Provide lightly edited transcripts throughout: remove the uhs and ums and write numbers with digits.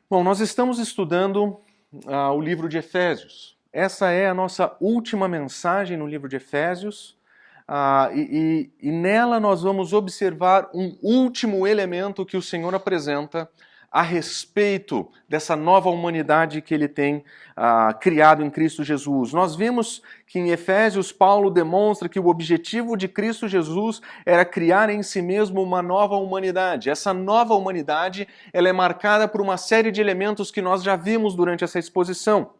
Bom, nós estamos estudando o livro de Efésios. Essa é a nossa última mensagem no livro de Efésios, e nela nós vamos observar um último elemento que o Senhor apresenta a respeito dessa nova humanidade que ele tem criado em Cristo Jesus. Nós vimos que em Efésios Paulo demonstra que o objetivo de Cristo Jesus era criar em si mesmo uma nova humanidade. Essa nova humanidade ela é marcada por uma série de elementos que nós já vimos durante essa exposição.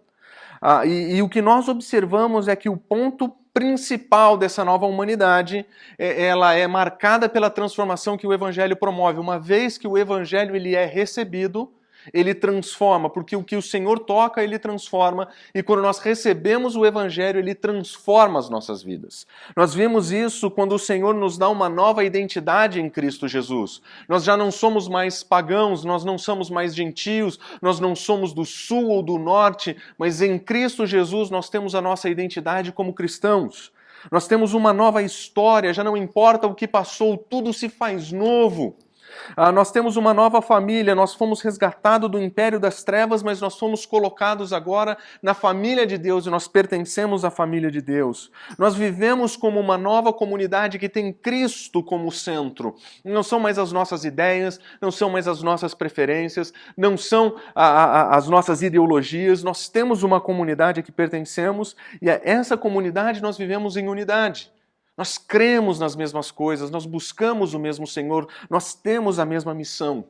E o que nós observamos é que o ponto principal dessa nova humanidade, ela é marcada pela transformação que o Evangelho promove. Uma vez que o Evangelho ele é recebido, ele transforma, porque o que o Senhor toca, ele transforma, e quando nós recebemos o Evangelho, ele transforma as nossas vidas. Nós vimos isso quando o Senhor nos dá uma nova identidade em Cristo Jesus. Nós já não somos mais pagãos, nós não somos mais gentios, nós não somos do sul ou do norte, mas em Cristo Jesus nós temos a nossa identidade como cristãos. Nós temos uma nova história, já não importa o que passou, tudo se faz novo. Nós temos uma nova família, nós fomos resgatados do império das trevas, mas nós fomos colocados agora na família de Deus e nós pertencemos à família de Deus. Nós vivemos como uma nova comunidade que tem Cristo como centro. Não são mais as nossas ideias, não são mais as nossas preferências, não são as nossas ideologias. Nós temos uma comunidade a que pertencemos e a essa comunidade nós vivemos em unidade. Nós cremos nas mesmas coisas, nós buscamos o mesmo Senhor, nós temos a mesma missão.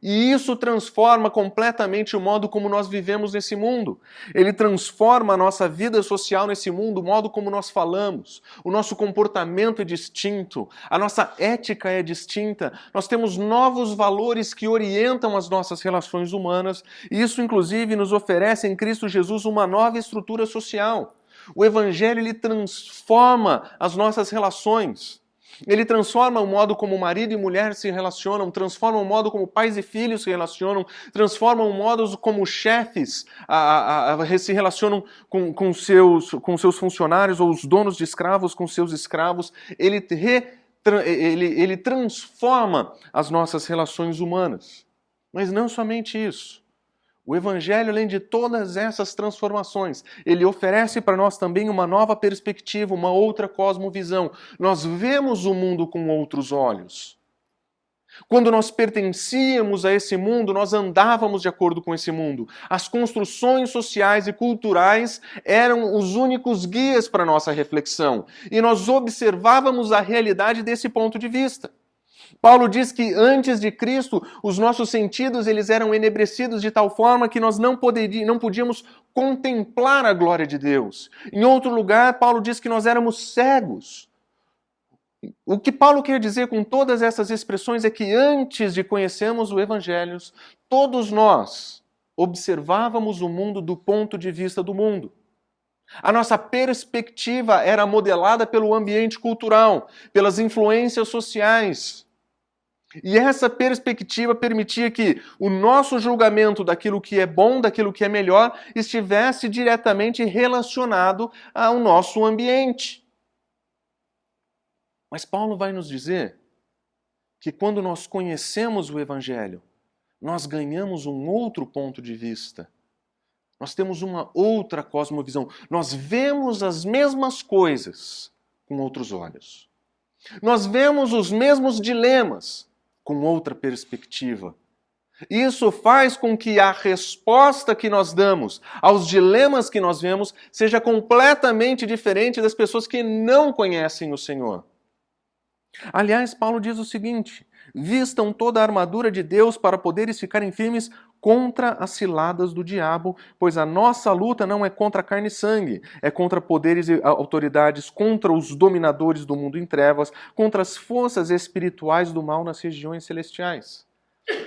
E isso transforma completamente o modo como nós vivemos nesse mundo. Ele transforma a nossa vida social nesse mundo, o modo como nós falamos. O nosso comportamento é distinto, a nossa ética é distinta. Nós temos novos valores que orientam as nossas relações humanas. E isso, inclusive, nos oferece em Cristo Jesus uma nova estrutura social. O Evangelho ele transforma as nossas relações. Ele transforma o modo como marido e mulher se relacionam, transforma o modo como pais e filhos se relacionam, transforma o modo como chefes se relacionam com seus funcionários ou os donos de escravos com seus escravos. Ele transforma as nossas relações humanas. Mas não somente isso. O Evangelho, além de todas essas transformações, ele oferece para nós também uma nova perspectiva, uma outra cosmovisão. Nós vemos o mundo com outros olhos. Quando nós pertencíamos a esse mundo, nós andávamos de acordo com esse mundo. As construções sociais e culturais eram os únicos guias para a nossa reflexão. E nós observávamos a realidade desse ponto de vista. Paulo diz que antes de Cristo, os nossos sentidos eles eram enebrecidos de tal forma que nós não podíamos contemplar a glória de Deus. Em outro lugar, Paulo diz que nós éramos cegos. O que Paulo quer dizer com todas essas expressões é que antes de conhecermos o Evangelho, todos nós observávamos o mundo do ponto de vista do mundo. A nossa perspectiva era modelada pelo ambiente cultural, pelas influências sociais. E essa perspectiva permitia que o nosso julgamento daquilo que é bom, daquilo que é melhor, estivesse diretamente relacionado ao nosso ambiente. Mas Paulo vai nos dizer que quando nós conhecemos o Evangelho, nós ganhamos um outro ponto de vista. Nós temos uma outra cosmovisão. Nós vemos as mesmas coisas com outros olhos. Nós vemos os mesmos dilemas com outra perspectiva. Isso faz com que a resposta que nós damos aos dilemas que nós vemos seja completamente diferente das pessoas que não conhecem o Senhor. Aliás, Paulo diz o seguinte: vistam toda a armadura de Deus para poderes ficarem firmes contra as ciladas do diabo, pois a nossa luta não é contra carne e sangue, é contra poderes e autoridades, contra os dominadores do mundo em trevas, contra as forças espirituais do mal nas regiões celestiais.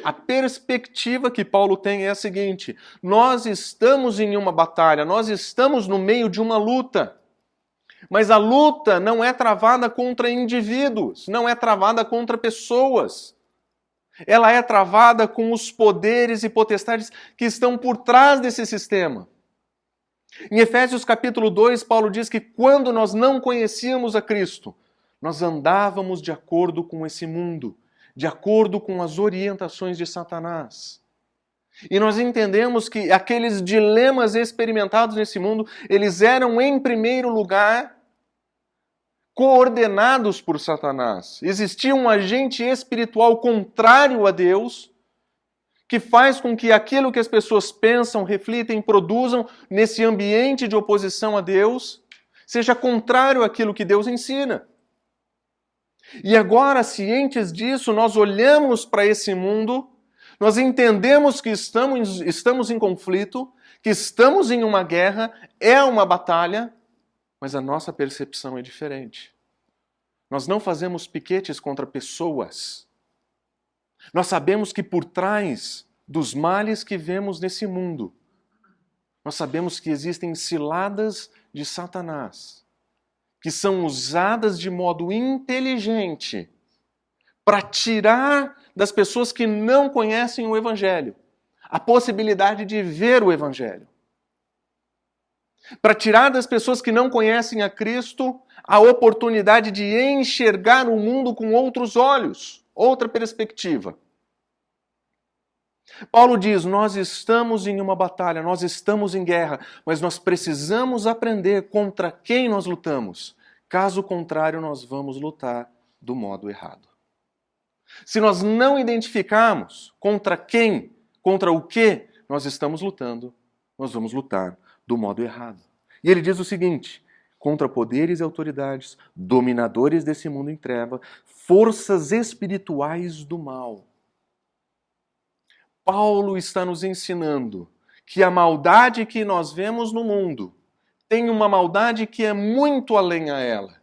A perspectiva que Paulo tem é a seguinte: nós estamos em uma batalha, nós estamos no meio de uma luta. Mas a luta não é travada contra indivíduos, não é travada contra pessoas. Ela é travada com os poderes e potestades que estão por trás desse sistema. Em Efésios capítulo 2, Paulo diz que quando nós não conhecíamos a Cristo, nós andávamos de acordo com esse mundo, de acordo com as orientações de Satanás. E nós entendemos que aqueles dilemas experimentados nesse mundo, eles eram, em primeiro lugar, coordenados por Satanás. Existia um agente espiritual contrário a Deus, que faz com que aquilo que as pessoas pensam, refletem, produzam nesse ambiente de oposição a Deus, seja contrário àquilo que Deus ensina. E agora, cientes disso, nós olhamos para esse mundo, nós entendemos que estamos em conflito, que estamos em uma guerra, é uma batalha, mas a nossa percepção é diferente. Nós não fazemos piquetes contra pessoas. Nós sabemos que por trás dos males que vemos nesse mundo, nós sabemos que existem ciladas de Satanás, que são usadas de modo inteligente para tirar das pessoas que não conhecem o Evangelho a possibilidade de ver o Evangelho. Para tirar das pessoas que não conhecem a Cristo a oportunidade de enxergar o mundo com outros olhos, outra perspectiva. Paulo diz, nós estamos em uma batalha, nós estamos em guerra, mas nós precisamos aprender contra quem nós lutamos. Caso contrário, nós vamos lutar do modo errado. Se nós não identificarmos contra quem, contra o que nós estamos lutando, nós vamos lutar do modo errado. E ele diz o seguinte, contra poderes e autoridades, dominadores desse mundo em treva, forças espirituais do mal. Paulo está nos ensinando que a maldade que nós vemos no mundo tem uma maldade que é muito além a ela,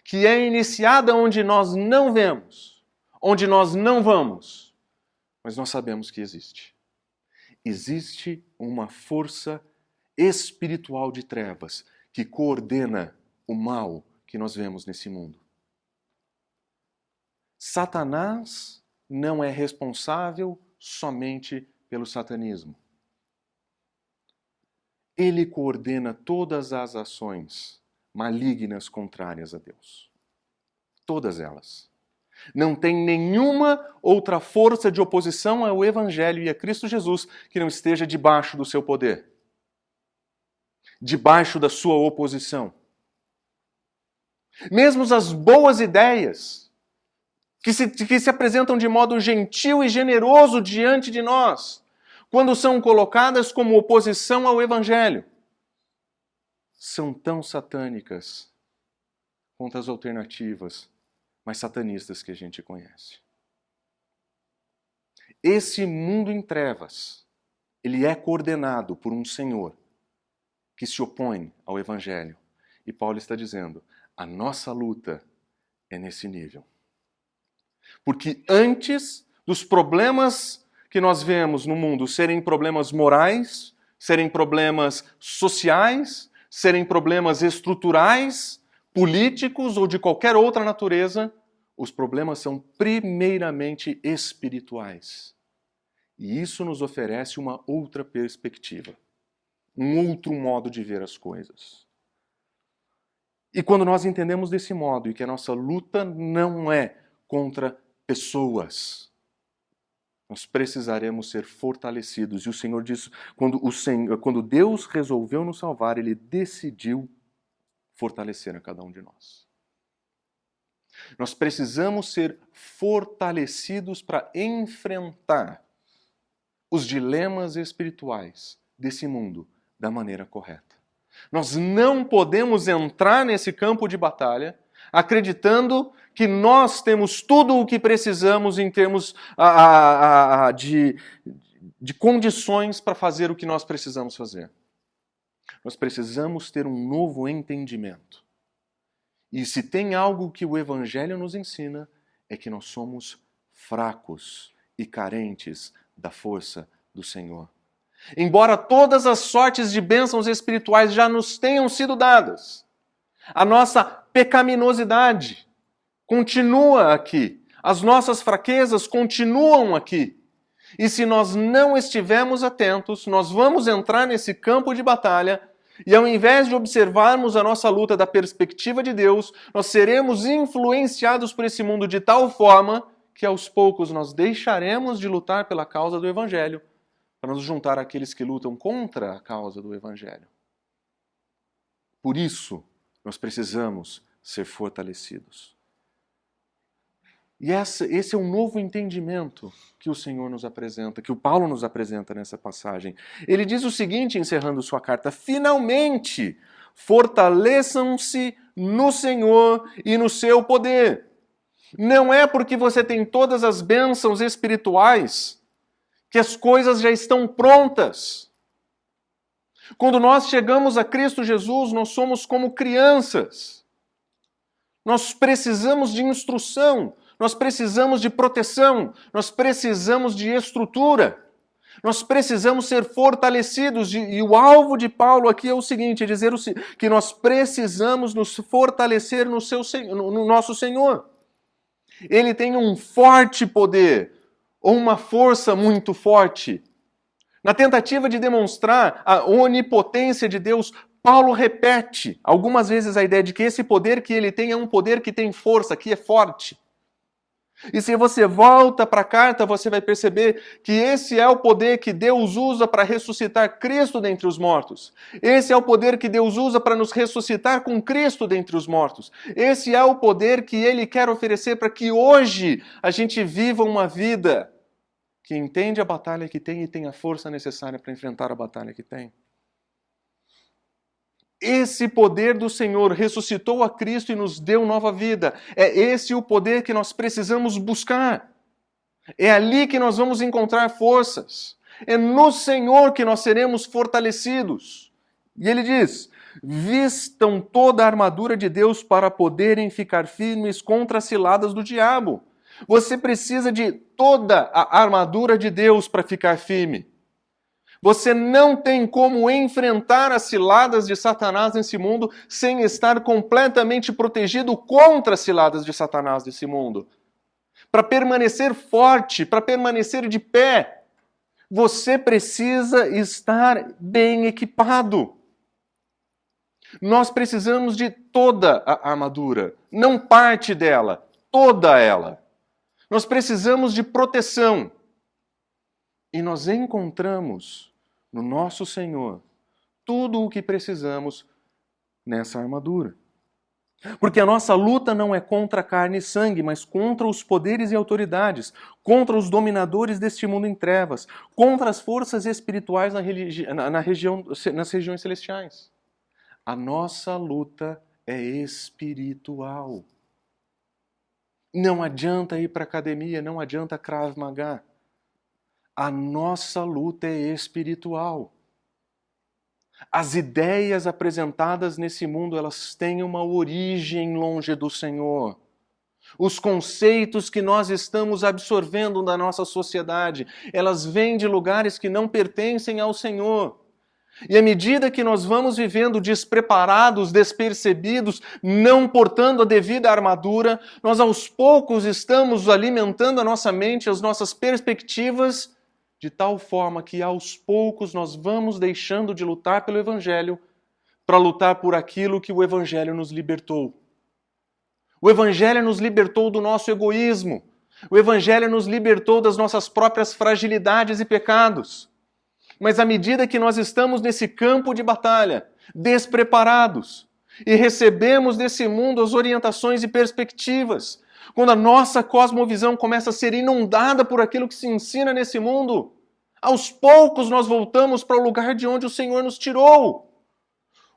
que é iniciada onde nós não vemos, onde nós não vamos, mas nós sabemos que existe. Existe uma força espiritual de trevas que coordena o mal que nós vemos nesse mundo. Satanás não é responsável somente pelo satanismo. Ele coordena todas as ações malignas contrárias a Deus. Todas elas. Não tem nenhuma outra força de oposição ao Evangelho e a Cristo Jesus que não esteja debaixo do seu poder, debaixo da sua oposição. Mesmo as boas ideias que se apresentam de modo gentil e generoso diante de nós, quando são colocadas como oposição ao Evangelho, são tão satânicas quanto as alternativas mais satanistas que a gente conhece. Esse mundo em trevas, ele é coordenado por um Senhor que se opõe ao Evangelho. E Paulo está dizendo, a nossa luta é nesse nível. Porque antes dos problemas que nós vemos no mundo serem problemas morais, serem problemas sociais, serem problemas estruturais, políticos ou de qualquer outra natureza, os problemas são primeiramente espirituais. E isso nos oferece uma outra perspectiva, um outro modo de ver as coisas. E quando nós entendemos desse modo e que a nossa luta não é contra pessoas, nós precisaremos ser fortalecidos. E o Senhor diz, quando Deus resolveu nos salvar, Ele decidiu fortalecer a cada um de nós. Nós precisamos ser fortalecidos para enfrentar os dilemas espirituais desse mundo da maneira correta. Nós não podemos entrar nesse campo de batalha acreditando que nós temos tudo o que precisamos em termos de condições para fazer o que nós precisamos fazer. Nós precisamos ter um novo entendimento. E se tem algo que o Evangelho nos ensina, é que nós somos fracos e carentes da força do Senhor. Embora todas as sortes de bênçãos espirituais já nos tenham sido dadas, a nossa pecaminosidade continua aqui, as nossas fraquezas continuam aqui. E se nós não estivermos atentos, nós vamos entrar nesse campo de batalha e ao invés de observarmos a nossa luta da perspectiva de Deus, nós seremos influenciados por esse mundo de tal forma que aos poucos nós deixaremos de lutar pela causa do Evangelho para nos juntar àqueles que lutam contra a causa do Evangelho. Por isso, nós precisamos ser fortalecidos. E esse é um novo entendimento que o Senhor nos apresenta, que o Paulo nos apresenta nessa passagem. Ele diz o seguinte, encerrando sua carta: finalmente, fortaleçam-se no Senhor e no seu poder. Não é porque você tem todas as bênçãos espirituais que as coisas já estão prontas. Quando nós chegamos a Cristo Jesus, nós somos como crianças. Nós precisamos de instrução, nós precisamos de proteção, nós precisamos de estrutura, nós precisamos ser fortalecidos. E o alvo de Paulo aqui é o seguinte, é dizer que nós precisamos nos fortalecer no nosso Senhor. Ele tem um forte poder, ou uma força muito forte. Na tentativa de demonstrar a onipotência de Deus, Paulo repete algumas vezes a ideia de que esse poder que ele tem é um poder que tem força, que é forte. E se você volta para a carta, você vai perceber que esse é o poder que Deus usa para ressuscitar Cristo dentre os mortos. Esse é o poder que Deus usa para nos ressuscitar com Cristo dentre os mortos. Esse é o poder que Ele quer oferecer para que hoje a gente viva uma vida que entende a batalha que tem e tem a força necessária para enfrentar a batalha que tem. Esse poder do Senhor ressuscitou a Cristo e nos deu nova vida. É esse o poder que nós precisamos buscar. É ali que nós vamos encontrar forças. É no Senhor que nós seremos fortalecidos. E ele diz: vistam toda a armadura de Deus para poderem ficar firmes contra as ciladas do diabo. Você precisa de toda a armadura de Deus para ficar firme. Você não tem como enfrentar as ciladas de Satanás nesse mundo sem estar completamente protegido contra as ciladas de Satanás desse mundo. Para permanecer forte, para permanecer de pé, você precisa estar bem equipado. Nós precisamos de toda a armadura, não parte dela, toda ela. Nós precisamos de proteção. E nós encontramos no nosso Senhor tudo o que precisamos nessa armadura. Porque a nossa luta não é contra carne e sangue, mas contra os poderes e autoridades, contra os dominadores deste mundo em trevas, contra as forças espirituais nas regiões celestiais. A nossa luta é espiritual. Não adianta ir para a academia, não adianta Krav Maga. A nossa luta é espiritual. As ideias apresentadas nesse mundo, elas têm uma origem longe do Senhor. Os conceitos que nós estamos absorvendo da nossa sociedade, elas vêm de lugares que não pertencem ao Senhor. E à medida que nós vamos vivendo despreparados, despercebidos, não portando a devida armadura, nós aos poucos estamos alimentando a nossa mente, as nossas perspectivas, de tal forma que aos poucos nós vamos deixando de lutar pelo Evangelho para lutar por aquilo que o Evangelho nos libertou. O Evangelho nos libertou do nosso egoísmo. O Evangelho nos libertou das nossas próprias fragilidades e pecados. Mas à medida que nós estamos nesse campo de batalha, despreparados, e recebemos desse mundo as orientações e perspectivas, quando a nossa cosmovisão começa a ser inundada por aquilo que se ensina nesse mundo, aos poucos nós voltamos para o lugar de onde o Senhor nos tirou.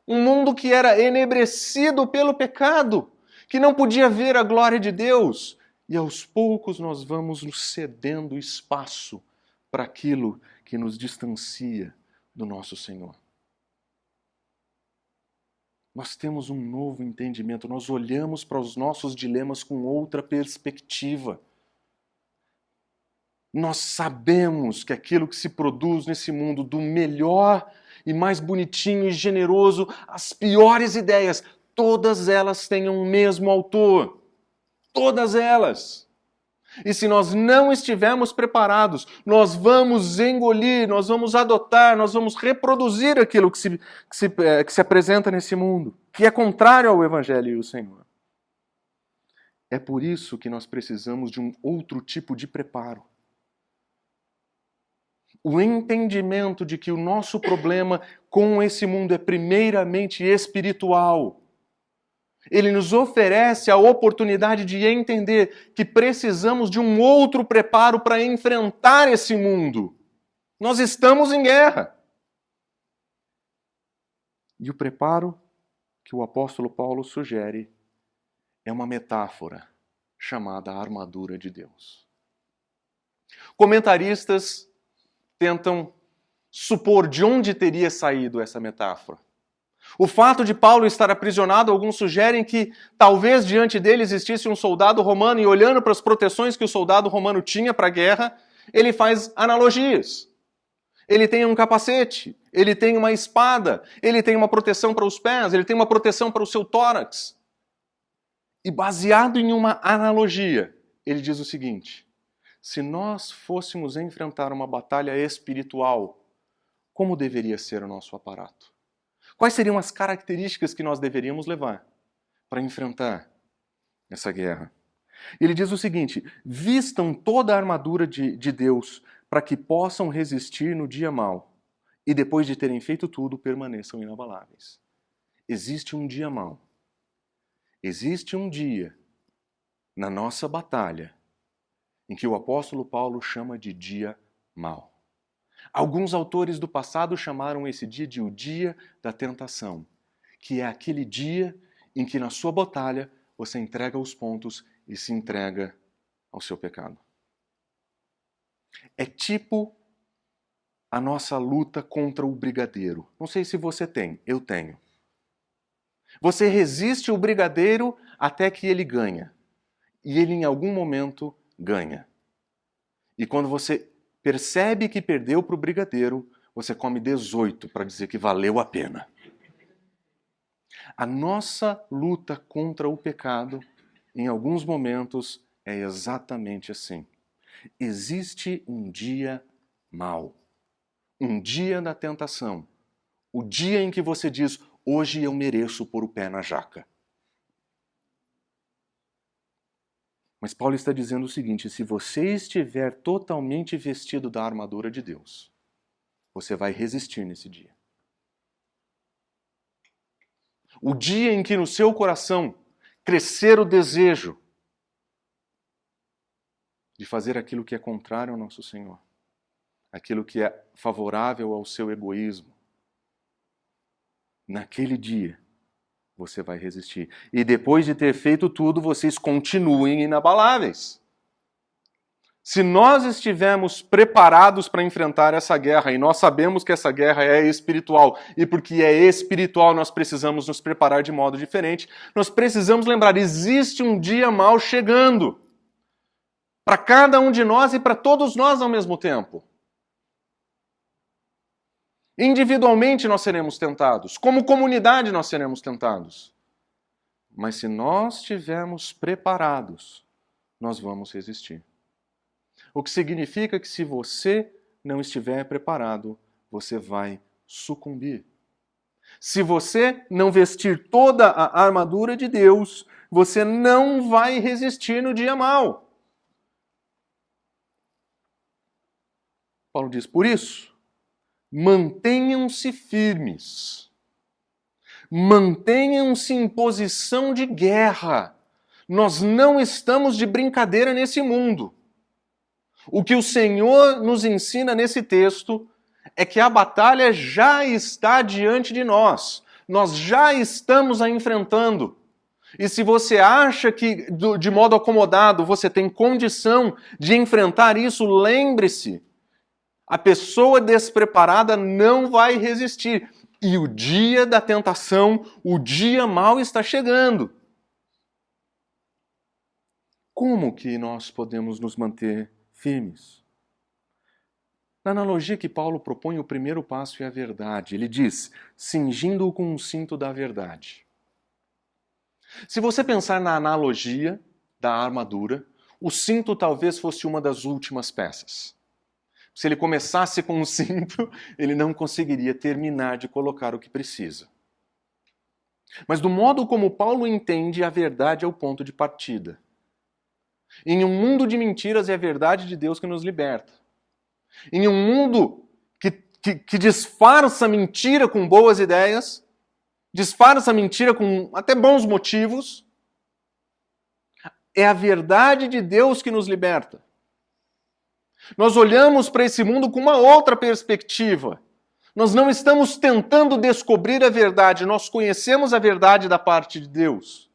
Um mundo que era enebrecido pelo pecado, que não podia ver a glória de Deus. E aos poucos nós vamos nos cedendo espaço para aquilo que nos distancia do nosso Senhor. Nós temos um novo entendimento, nós olhamos para os nossos dilemas com outra perspectiva. Nós sabemos que aquilo que se produz nesse mundo, do melhor e mais bonitinho e generoso, as piores ideias, todas elas têm um mesmo autor. Todas elas. E se nós não estivermos preparados, nós vamos engolir, nós vamos adotar, nós vamos reproduzir aquilo que se apresenta nesse mundo, que é contrário ao Evangelho e ao Senhor. É por isso que nós precisamos de um outro tipo de preparo. o entendimento de que o nosso problema com esse mundo é primeiramente espiritual. Ele nos oferece a oportunidade de entender que precisamos de um outro preparo para enfrentar esse mundo. Nós estamos em guerra. E o preparo que o apóstolo Paulo sugere é uma metáfora chamada armadura de Deus. Comentaristas tentam supor de onde teria saído essa metáfora. O fato de Paulo estar aprisionado, alguns sugerem que talvez diante dele existisse um soldado romano e olhando para as proteções que o soldado romano tinha para a guerra, ele faz analogias. Ele tem um capacete, ele tem uma espada, ele tem uma proteção para os pés, ele tem uma proteção para o seu tórax. E baseado em uma analogia, ele diz o seguinte: se nós fôssemos enfrentar uma batalha espiritual, como deveria ser o nosso aparato? Quais seriam as características que nós deveríamos levar para enfrentar essa guerra? Ele diz o seguinte: vistam toda a armadura de Deus para que possam resistir no dia mau e depois de terem feito tudo, permaneçam inabaláveis. Existe um dia mau. Existe um dia na nossa batalha em que o apóstolo Paulo chama de dia mau. Alguns autores do passado chamaram esse dia de o dia da tentação, que é aquele dia em que na sua batalha você entrega os pontos e se entrega ao seu pecado. É tipo a nossa luta contra o brigadeiro. Não sei se você tem, eu tenho. Você resiste ao brigadeiro até que ele ganha. E ele em algum momento ganha. E quando você percebe que perdeu para o brigadeiro, você come 18 para dizer que valeu a pena. A nossa luta contra o pecado, em alguns momentos, é exatamente assim. Existe um dia mau, um dia da tentação, o dia em que você diz, hoje eu mereço pôr o pé na jaca. Mas Paulo está dizendo o seguinte: se você estiver totalmente vestido da armadura de Deus, você vai resistir nesse dia. O dia em que no seu coração crescer o desejo de fazer aquilo que é contrário ao nosso Senhor, aquilo que é favorável ao seu egoísmo, naquele dia você vai resistir. E depois de ter feito tudo, vocês continuem inabaláveis. Se nós estivermos preparados para enfrentar essa guerra, e nós sabemos que essa guerra é espiritual, e porque é espiritual nós precisamos nos preparar de modo diferente, nós precisamos lembrar, existe um dia mau chegando. Para cada um de nós e para todos nós ao mesmo tempo. Individualmente nós seremos tentados, como comunidade nós seremos tentados. Mas se nós estivermos preparados, nós vamos resistir. O que significa que se você não estiver preparado, você vai sucumbir. Se você não vestir toda a armadura de Deus, você não vai resistir no dia mau. Paulo diz, por isso, mantenham-se firmes. Mantenham-se em posição de guerra. Nós não estamos de brincadeira nesse mundo. O que o Senhor nos ensina nesse texto é que a batalha já está diante de nós. Nós já estamos a enfrentando. E se você acha que, de modo acomodado, você tem condição de enfrentar isso, lembre-se, a pessoa despreparada não vai resistir. E o dia da tentação, o dia mau está chegando. Como que nós podemos nos manter firmes? Na analogia que Paulo propõe, o primeiro passo é a verdade. Ele diz, cingindo-o com um cinto da verdade. Se você pensar na analogia da armadura, o cinto talvez fosse uma das últimas peças. Se ele começasse com um cinto, ele não conseguiria terminar de colocar o que precisa. Mas do modo como Paulo entende, a verdade é o ponto de partida. Em um mundo de mentiras, é a verdade de Deus que nos liberta. Em um mundo que disfarça mentira com boas ideias, disfarça mentira com até bons motivos. É a verdade de Deus que nos liberta. Nós olhamos para esse mundo com uma outra perspectiva. Nós não estamos tentando descobrir a verdade, nós conhecemos a verdade da parte de Deus.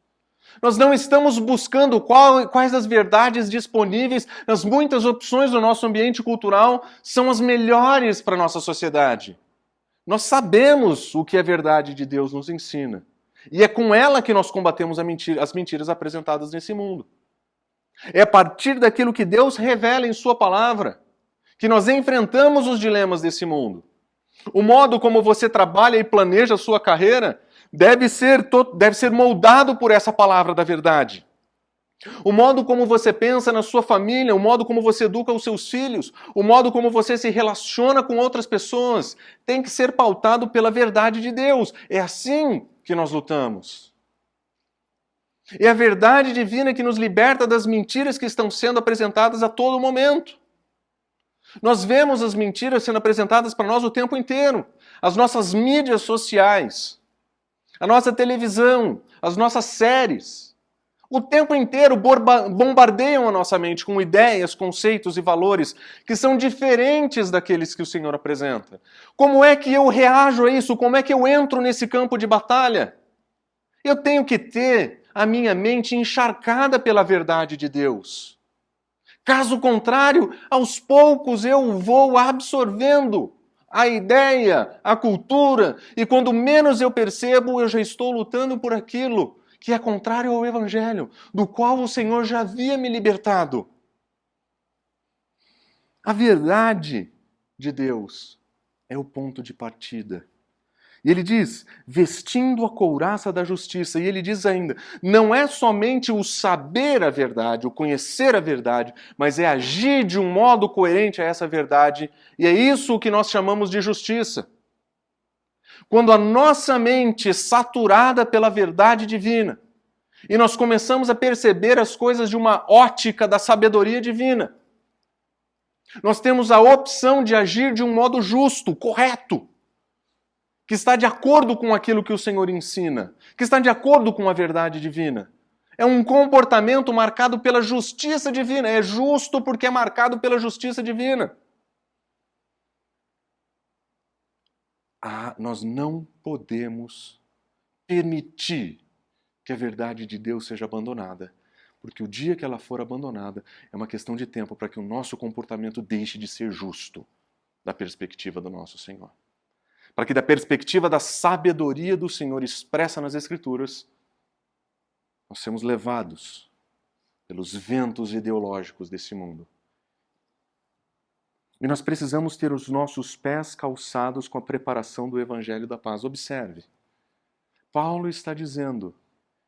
Nós não estamos buscando quais as verdades disponíveis nas muitas opções do nosso ambiente cultural são as melhores para a nossa sociedade. Nós sabemos o que a verdade de Deus nos ensina. E é com ela que nós combatemos as mentiras apresentadas nesse mundo. É a partir daquilo que Deus revela em Sua palavra que nós enfrentamos os dilemas desse mundo. O modo como você trabalha e planeja a sua carreira deve ser moldado por essa palavra da verdade. O modo como você pensa na sua família, o modo como você educa os seus filhos, o modo como você se relaciona com outras pessoas, tem que ser pautado pela verdade de Deus. É assim que nós lutamos. É a verdade divina que nos liberta das mentiras que estão sendo apresentadas a todo momento. Nós vemos as mentiras sendo apresentadas para nós o tempo inteiro. As nossas mídias sociais, a nossa televisão, as nossas séries. O tempo inteiro bombardeiam a nossa mente com ideias, conceitos e valores que são diferentes daqueles que o Senhor apresenta. Como é que eu reajo a isso? Como é que eu entro nesse campo de batalha? Eu tenho que ter a minha mente encharcada pela verdade de Deus. Caso contrário, aos poucos eu vou absorvendo a ideia, a cultura, e quando menos eu percebo, eu já estou lutando por aquilo que é contrário ao Evangelho, do qual o Senhor já havia me libertado. A verdade de Deus é o ponto de partida. E ele diz, vestindo a couraça da justiça. E ele diz ainda, não é somente o saber a verdade, o conhecer a verdade, mas é agir de um modo coerente a essa verdade. E é isso que nós chamamos de justiça. Quando a nossa mente é saturada pela verdade divina, e nós começamos a perceber as coisas de uma ótica da sabedoria divina, nós temos a opção de agir de um modo justo, correto, que está de acordo com aquilo que o Senhor ensina, que está de acordo com a verdade divina. É um comportamento marcado pela justiça divina, é justo porque é marcado pela justiça divina. Nós não podemos permitir que a verdade de Deus seja abandonada, porque o dia que ela for abandonada é uma questão de tempo para que o nosso comportamento deixe de ser justo da perspectiva do nosso Senhor. Para que da perspectiva da sabedoria do Senhor expressa nas Escrituras, nós sermos levados pelos ventos ideológicos desse mundo. E nós precisamos ter os nossos pés calçados com a preparação do Evangelho da Paz. Observe, Paulo está dizendo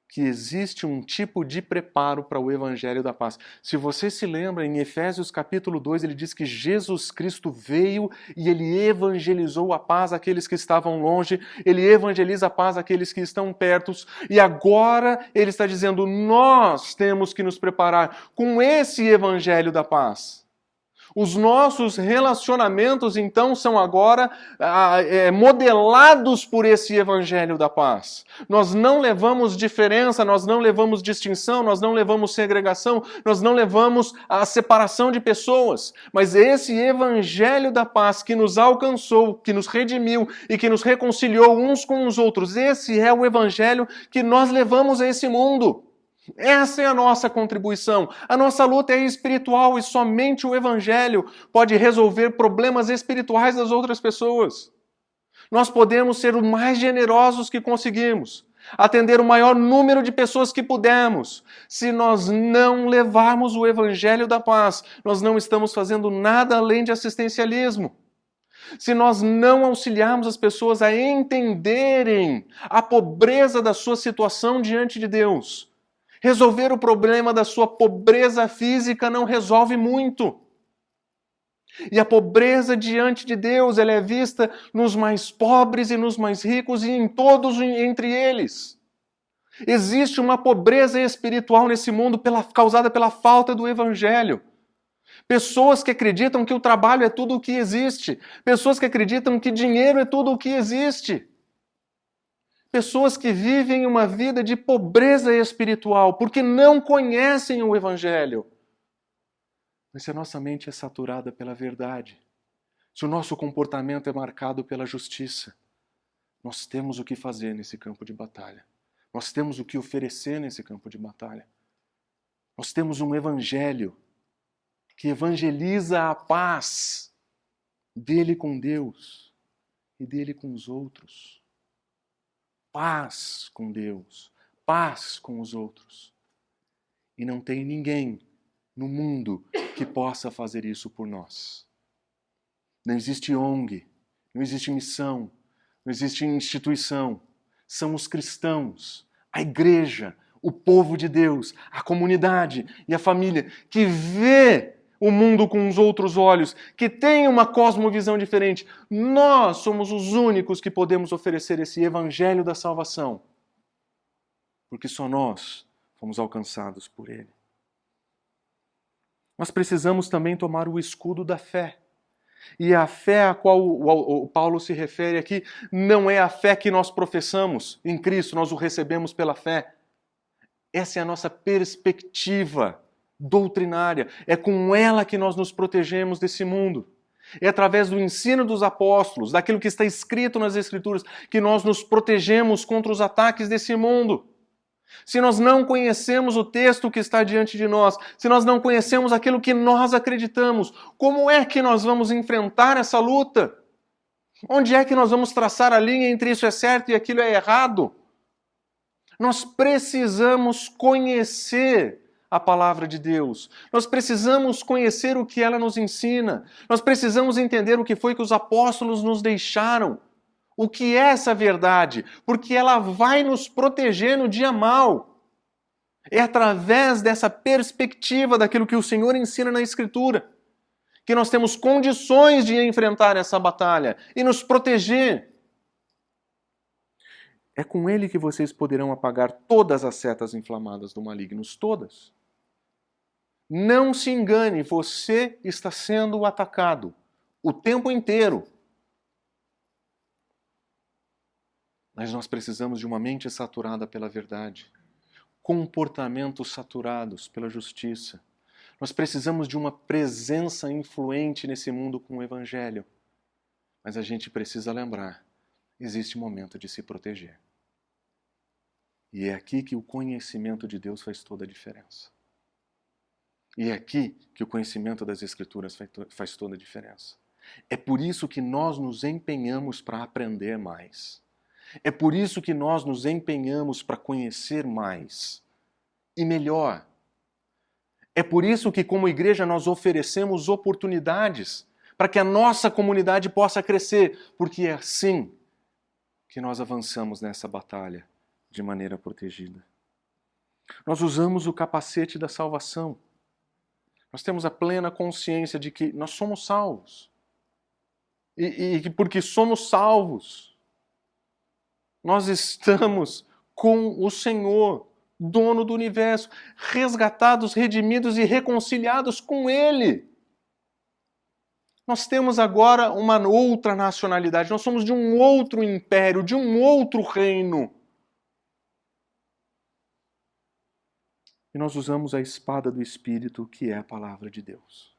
que existe um tipo de preparo para o Evangelho da Paz. Se você se lembra, em Efésios capítulo 2, ele diz que Jesus Cristo veio e ele evangelizou a paz àqueles que estavam longe, ele evangeliza a paz àqueles que estão perto, e agora ele está dizendo, nós temos que nos preparar com esse Evangelho da Paz. Os nossos relacionamentos, então, são agora modelados por esse Evangelho da Paz. Nós não levamos diferença, nós não levamos distinção, nós não levamos segregação, nós não levamos a separação de pessoas. Mas esse Evangelho da Paz que nos alcançou, que nos redimiu e que nos reconciliou uns com os outros, esse é o Evangelho que nós levamos a esse mundo. Essa é a nossa contribuição. A nossa luta é espiritual e somente o Evangelho pode resolver problemas espirituais das outras pessoas. Nós podemos ser o mais generosos que conseguimos, atender o maior número de pessoas que pudermos. Se nós não levarmos o Evangelho da Paz, nós não estamos fazendo nada além de assistencialismo. Se nós não auxiliarmos as pessoas a entenderem a pobreza da sua situação diante de Deus, resolver o problema da sua pobreza física não resolve muito. E a pobreza diante de Deus, ela é vista nos mais pobres e nos mais ricos e em todos entre eles. Existe uma pobreza espiritual nesse mundo causada pela falta do Evangelho. Pessoas que acreditam que o trabalho é tudo o que existe. Pessoas que acreditam que dinheiro é tudo o que existe. Pessoas que vivem uma vida de pobreza espiritual porque não conhecem o Evangelho. Mas se a nossa mente é saturada pela verdade, se o nosso comportamento é marcado pela justiça, nós temos o que fazer nesse campo de batalha. Nós temos o que oferecer nesse campo de batalha. Nós temos um Evangelho que evangeliza a paz dele com Deus e dele com os outros. Paz com Deus, paz com os outros. E não tem ninguém no mundo que possa fazer isso por nós. Não existe ONG, não existe missão, não existe instituição. São os cristãos, a igreja, o povo de Deus, a comunidade e a família que vê o mundo com os outros olhos, que tem uma cosmovisão diferente. Nós somos os únicos que podemos oferecer esse evangelho da salvação, porque só nós fomos alcançados por ele. Nós precisamos também tomar o escudo da fé. E a fé a qual o Paulo se refere aqui não é a fé que nós professamos em Cristo, nós o recebemos pela fé. Essa é a nossa perspectiva doutrinária. É com ela que nós nos protegemos desse mundo. É através do ensino dos apóstolos, daquilo que está escrito nas Escrituras, que nós nos protegemos contra os ataques desse mundo. Se nós não conhecemos o texto que está diante de nós, se nós não conhecemos aquilo que nós acreditamos, como é que nós vamos enfrentar essa luta? Onde é que nós vamos traçar a linha entre isso é certo e aquilo é errado? Nós precisamos conhecer a palavra de Deus. Nós precisamos conhecer o que ela nos ensina. Nós precisamos entender o que foi que os apóstolos nos deixaram. O que é essa verdade? Porque ela vai nos proteger no dia mau. É através dessa perspectiva daquilo que o Senhor ensina na Escritura que nós temos condições de enfrentar essa batalha e nos proteger. É com ele que vocês poderão apagar todas as setas inflamadas do maligno, todas. Não se engane, você está sendo atacado o tempo inteiro. Mas nós precisamos de uma mente saturada pela verdade, comportamentos saturados pela justiça. Nós precisamos de uma presença influente nesse mundo com o Evangelho. Mas a gente precisa lembrar, existe um momento de se proteger. E é aqui que o conhecimento de Deus faz toda a diferença. E é aqui que o conhecimento das Escrituras faz toda a diferença. É por isso que nós nos empenhamos para aprender mais. É por isso que nós nos empenhamos para conhecer mais e melhor. É por isso que, como igreja, nós oferecemos oportunidades para que a nossa comunidade possa crescer, porque é assim que nós avançamos nessa batalha de maneira protegida. Nós usamos o capacete da salvação. Nós temos a plena consciência de que nós somos salvos. E que porque somos salvos, nós estamos com o Senhor, dono do universo, resgatados, redimidos e reconciliados com Ele. Nós temos agora uma outra nacionalidade, nós somos de um outro império, de um outro reino. E nós usamos a espada do Espírito, que é a palavra de Deus.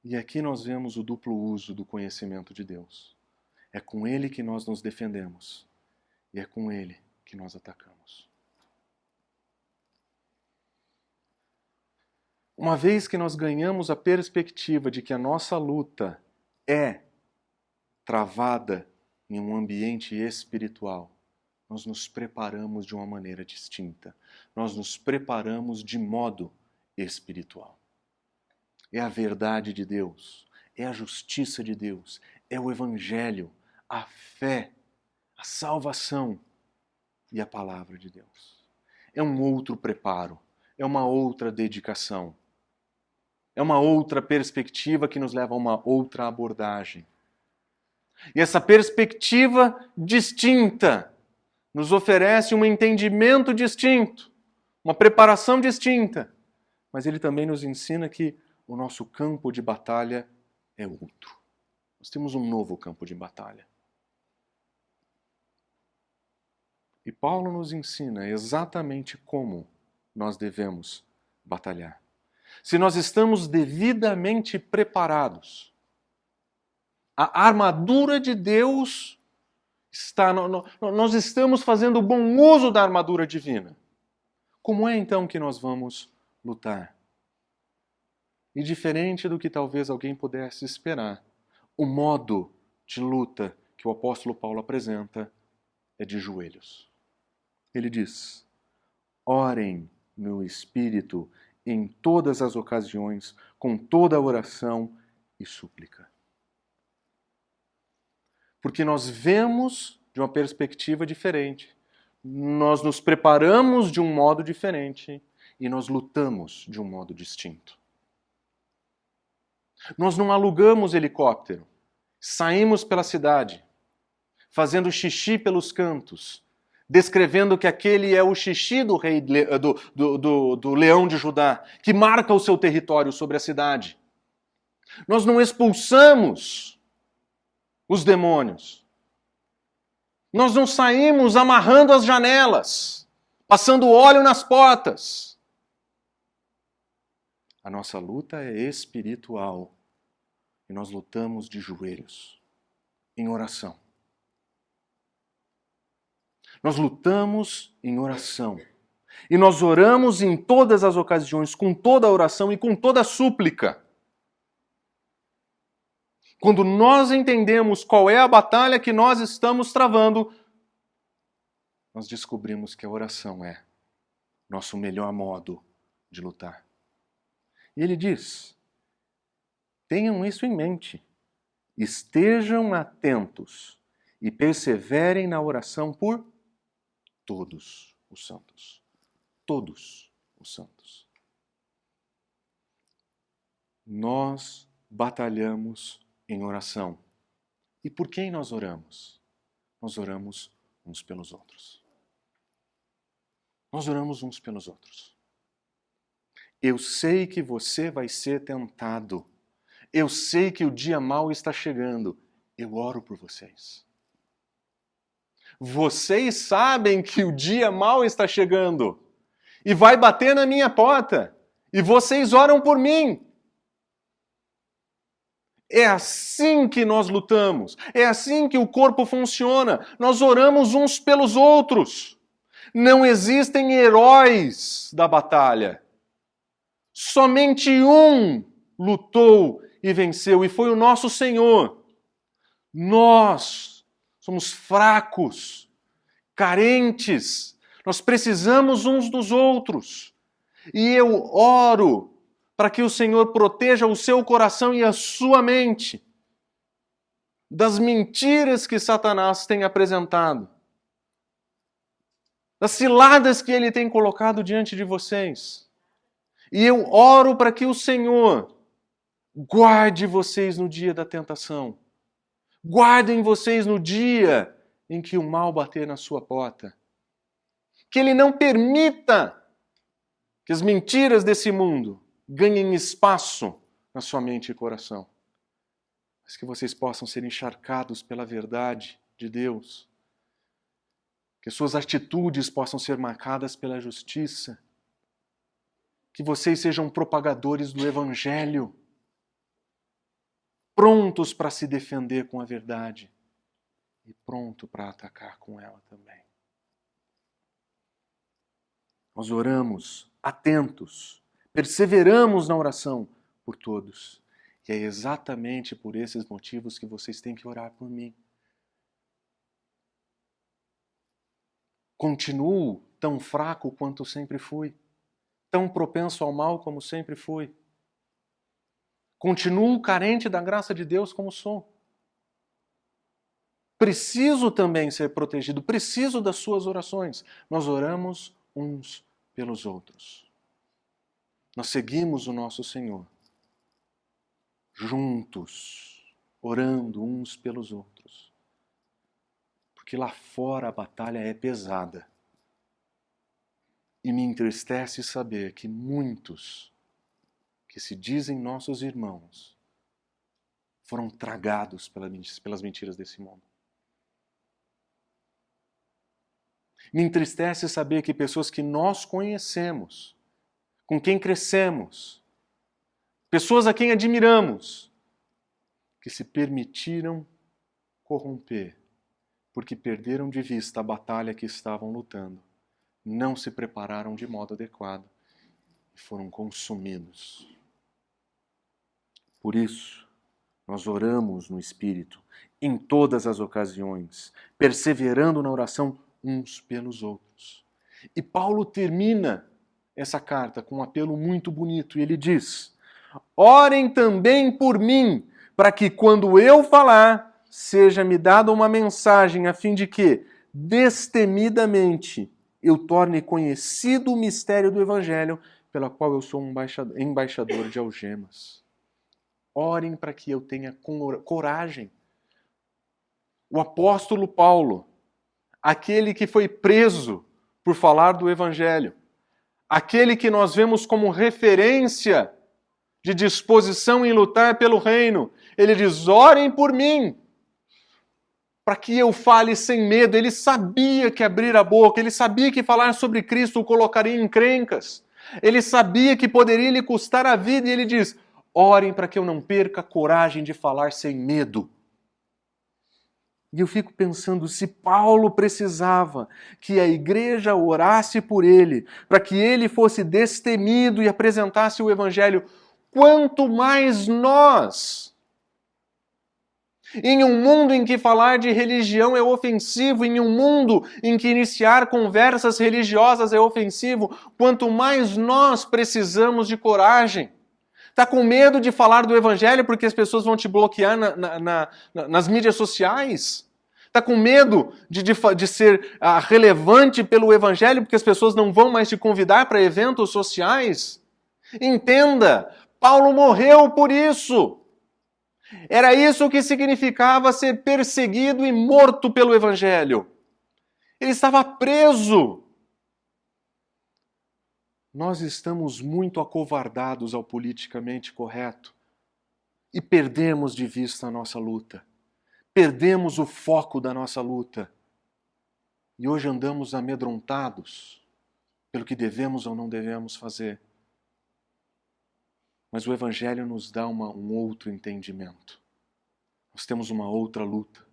E aqui nós vemos o duplo uso do conhecimento de Deus. É com ele que nós nos defendemos. E é com ele que nós atacamos. Uma vez que nós ganhamos a perspectiva de que a nossa luta é travada em um ambiente espiritual, nós nos preparamos de uma maneira distinta. Nós nos preparamos de modo espiritual. É a verdade de Deus, é a justiça de Deus, é o Evangelho, a fé, a salvação e a palavra de Deus. É um outro preparo, é uma outra dedicação, é uma outra perspectiva que nos leva a uma outra abordagem. E essa perspectiva distinta nos oferece um entendimento distinto, uma preparação distinta, mas ele também nos ensina que o nosso campo de batalha é outro. Nós temos um novo campo de batalha. E Paulo nos ensina exatamente como nós devemos batalhar. Se nós estamos devidamente preparados, a armadura de Deus está. Nós estamos fazendo bom uso da armadura divina. Como é então que nós vamos lutar? E diferente do que talvez alguém pudesse esperar, o modo de luta que o apóstolo Paulo apresenta é de joelhos. Ele diz: orem no Espírito em todas as ocasiões, com toda oração e súplica. Porque nós vemos de uma perspectiva diferente, nós nos preparamos de um modo diferente e nós lutamos de um modo distinto. Nós não alugamos helicóptero, saímos pela cidade, fazendo xixi pelos cantos, descrevendo que aquele é o xixi do rei do leão de Judá, que marca o seu território sobre a cidade. Nós não expulsamos os demônios. Nós não saímos amarrando as janelas, passando óleo nas portas. A nossa luta é espiritual e nós lutamos de joelhos, em oração. Nós lutamos em oração. E nós oramos em todas as ocasiões, com toda a oração e com toda a súplica. Quando nós entendemos qual é a batalha que nós estamos travando, nós descobrimos que a oração é nosso melhor modo de lutar. E ele diz: tenham isso em mente, estejam atentos e perseverem na oração por todos os santos. Todos os santos. Nós batalhamos em oração. E por quem nós oramos? Nós oramos uns pelos outros. Nós oramos uns pelos outros. Eu sei que você vai ser tentado. Eu sei que o dia mau está chegando. Eu oro por vocês. Vocês sabem que o dia mau está chegando e vai bater na minha porta. E vocês oram por mim. É assim que nós lutamos. É assim que o corpo funciona. Nós oramos uns pelos outros. Não existem heróis da batalha. Somente um lutou e venceu, e foi o nosso Senhor. Nós somos fracos, carentes. Nós precisamos uns dos outros. E eu oro para que o Senhor proteja o seu coração e a sua mente das mentiras que Satanás tem apresentado, das ciladas que ele tem colocado diante de vocês. E eu oro para que o Senhor guarde vocês no dia da tentação. Guardem vocês no dia em que o mal bater na sua porta. Que ele não permita que as mentiras desse mundo ganhem espaço na sua mente e coração. Mas que vocês possam ser encharcados pela verdade de Deus. Que suas atitudes possam ser marcadas pela justiça. Que vocês sejam propagadores do Evangelho, prontos para se defender com a verdade e pronto para atacar com ela também. Nós oramos atentos, perseveramos na oração por todos. E é exatamente por esses motivos que vocês têm que orar por mim. Continuo tão fraco quanto sempre fui, tão propenso ao mal como sempre fui. Continuo carente da graça de Deus como sou. Preciso também ser protegido, preciso das suas orações. Nós oramos uns pelos outros. Nós seguimos o nosso Senhor, juntos, orando uns pelos outros. Porque lá fora a batalha é pesada. E me entristece saber que muitos que se dizem nossos irmãos foram tragados pelas mentiras desse mundo. Me entristece saber que pessoas que nós conhecemos, com quem crescemos, pessoas a quem admiramos, que se permitiram corromper, porque perderam de vista a batalha que estavam lutando, não se prepararam de modo adequado e foram consumidos. Por isso, nós oramos no Espírito, em todas as ocasiões, perseverando na oração uns pelos outros. E Paulo termina essa carta com um apelo muito bonito, e ele diz: orem também por mim, para que quando eu falar, seja-me dada uma mensagem a fim de que, destemidamente, eu torne conhecido o mistério do Evangelho, pela qual eu sou um embaixador de algemas. Orem para que eu tenha coragem. O apóstolo Paulo, aquele que foi preso por falar do Evangelho, aquele que nós vemos como referência de disposição em lutar pelo reino, ele diz: orem por mim, para que eu fale sem medo. Ele sabia que abrir a boca, ele sabia que falar sobre Cristo o colocaria em encrencas, ele sabia que poderia lhe custar a vida, e ele diz: orem para que eu não perca a coragem de falar sem medo. E eu fico pensando, se Paulo precisava que a igreja orasse por ele, para que ele fosse destemido e apresentasse o Evangelho, quanto mais nós. Em um mundo em que falar de religião é ofensivo, em um mundo em que iniciar conversas religiosas é ofensivo, quanto mais nós precisamos de coragem. Está com medo de falar do Evangelho porque as pessoas vão te bloquear nas mídias sociais? Está com medo de ser relevante pelo Evangelho porque as pessoas não vão mais te convidar para eventos sociais? Entenda, Paulo morreu por isso. Era isso que significava ser perseguido e morto pelo Evangelho. Ele estava preso. Nós estamos muito acovardados ao politicamente correto e perdemos de vista a nossa luta. Perdemos o foco da nossa luta. E hoje andamos amedrontados pelo que devemos ou não devemos fazer. Mas o Evangelho nos dá um outro entendimento. Nós temos uma outra luta,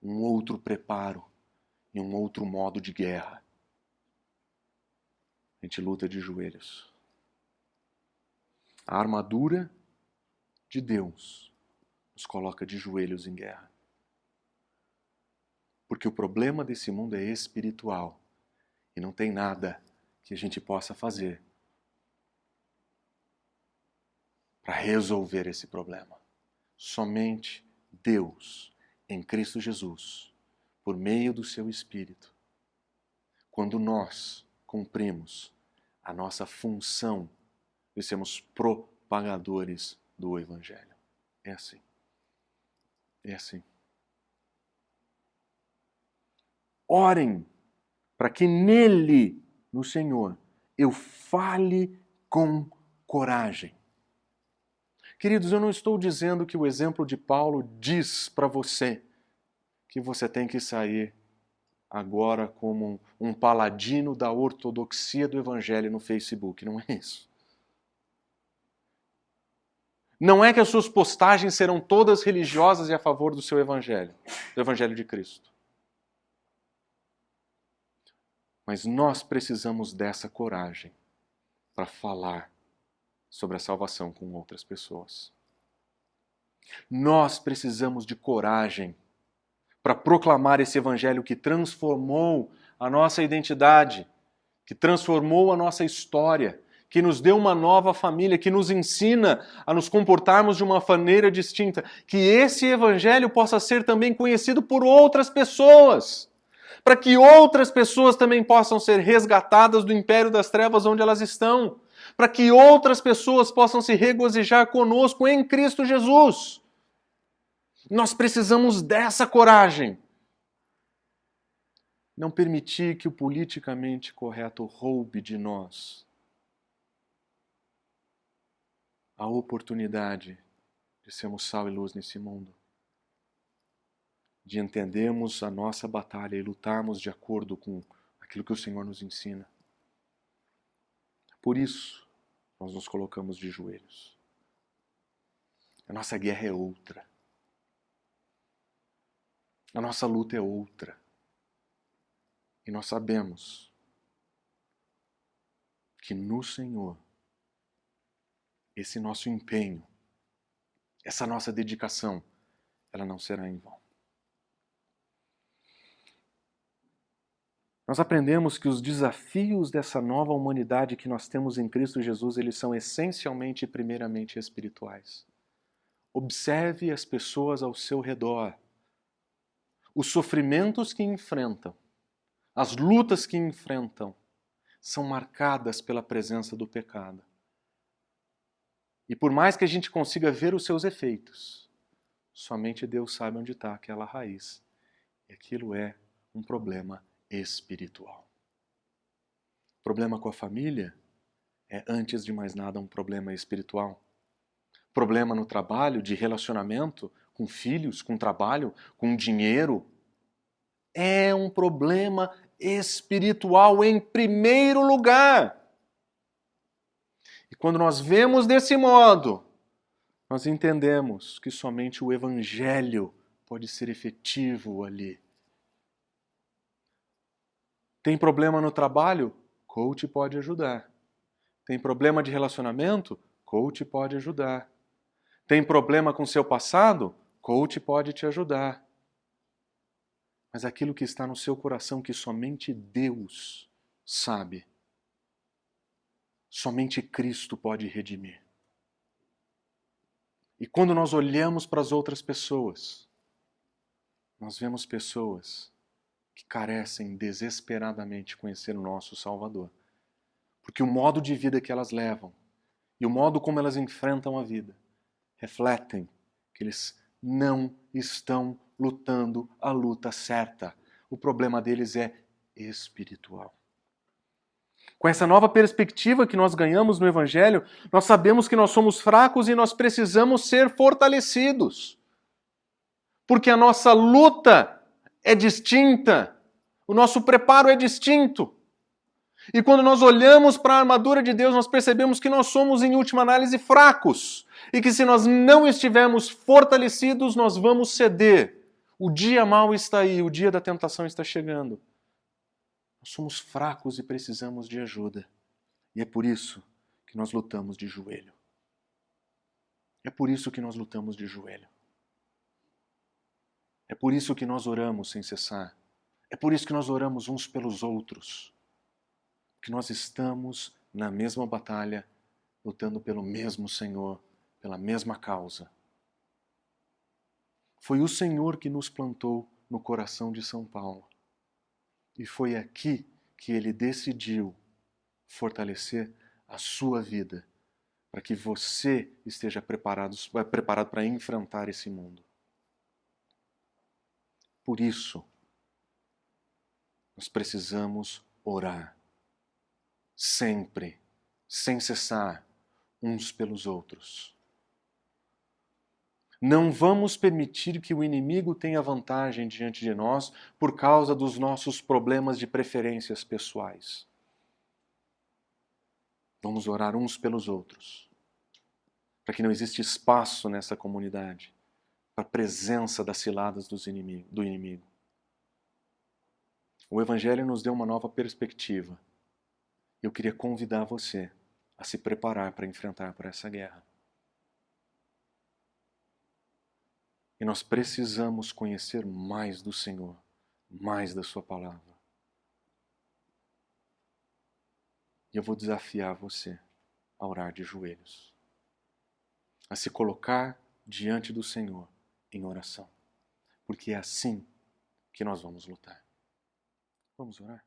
um outro preparo e um outro modo de guerra. A gente luta de joelhos. A armadura de Deus nos coloca de joelhos em guerra. Porque o problema desse mundo é espiritual e não tem nada que a gente possa fazer para resolver esse problema. Somente Deus, em Cristo Jesus, por meio do seu Espírito, quando nós cumprimos a nossa função de sermos propagadores do Evangelho. É assim. É assim. Orem para que nele, no Senhor, eu fale com coragem. Queridos, eu não estou dizendo que o exemplo de Paulo diz para você que você tem que sair agora como um paladino da ortodoxia do Evangelho no Facebook. Não é isso. Não é que as suas postagens serão todas religiosas e a favor do seu Evangelho, do Evangelho de Cristo. Mas nós precisamos dessa coragem para falar sobre a salvação com outras pessoas. Nós precisamos de coragem para proclamar esse Evangelho que transformou a nossa identidade, que transformou a nossa história, que nos deu uma nova família, que nos ensina a nos comportarmos de uma maneira distinta, que esse Evangelho possa ser também conhecido por outras pessoas, para que outras pessoas também possam ser resgatadas do império das trevas onde elas estão, para que outras pessoas possam se regozijar conosco em Cristo Jesus. Nós precisamos dessa coragem. Não permitir que o politicamente correto roube de nós a oportunidade de sermos sal e luz nesse mundo, de entendermos a nossa batalha e lutarmos de acordo com aquilo que o Senhor nos ensina. Por isso, nós nos colocamos de joelhos. A nossa guerra é outra. A nossa luta é outra. E nós sabemos que no Senhor, esse nosso empenho, essa nossa dedicação, ela não será em vão. Nós aprendemos que os desafios dessa nova humanidade que nós temos em Cristo Jesus, eles são essencialmente e primeiramente espirituais. Observe as pessoas ao seu redor, os sofrimentos que enfrentam, as lutas que enfrentam, são marcadas pela presença do pecado. E por mais que a gente consiga ver os seus efeitos, somente Deus sabe onde está aquela raiz. E aquilo é um problema espiritual. O problema com a família é, antes de mais nada, um problema espiritual. Problema no trabalho, de relacionamento, com filhos, com trabalho, com dinheiro, é um problema espiritual em primeiro lugar. E quando nós vemos desse modo, nós entendemos que somente o Evangelho pode ser efetivo ali. Tem problema no trabalho? Coach pode ajudar. Tem problema de relacionamento? Coach pode ajudar. Tem problema com seu passado? Coach pode te ajudar. Mas aquilo que está no seu coração que somente Deus sabe, somente Cristo pode redimir. E quando nós olhamos para as outras pessoas, nós vemos pessoas que carecem desesperadamente de conhecer o nosso Salvador. Porque o modo de vida que elas levam e o modo como elas enfrentam a vida refletem que eles não estão lutando a luta certa. O problema deles é espiritual. Com essa nova perspectiva que nós ganhamos no Evangelho, nós sabemos que nós somos fracos e nós precisamos ser fortalecidos. Porque a nossa luta é distinta, o nosso preparo é distinto. E quando nós olhamos para a armadura de Deus, nós percebemos que nós somos, em última análise, fracos. E que se nós não estivermos fortalecidos, nós vamos ceder. O dia mau está aí, o dia da tentação está chegando. Nós somos fracos e precisamos de ajuda. E é por isso que nós lutamos de joelho. É por isso que nós lutamos de joelho. É por isso que nós oramos sem cessar. É por isso que nós oramos uns pelos outros. Que nós estamos na mesma batalha, lutando pelo mesmo Senhor, pela mesma causa. Foi o Senhor que nos plantou no coração de São Paulo. E foi aqui que ele decidiu fortalecer a sua vida, para que você esteja preparado para enfrentar esse mundo. Por isso, nós precisamos orar, sempre, sem cessar, uns pelos outros. Não vamos permitir que o inimigo tenha vantagem diante de nós por causa dos nossos problemas de preferências pessoais. Vamos orar uns pelos outros, para que não exista espaço nessa comunidade para a presença das ciladas do inimigo. O Evangelho nos deu uma nova perspectiva. Eu queria convidar você a se preparar para enfrentar por essa guerra. E nós precisamos conhecer mais do Senhor, mais da Sua palavra. E eu vou desafiar você a orar de joelhos, a se colocar diante do Senhor em oração, porque é assim que nós vamos lutar. Vamos orar?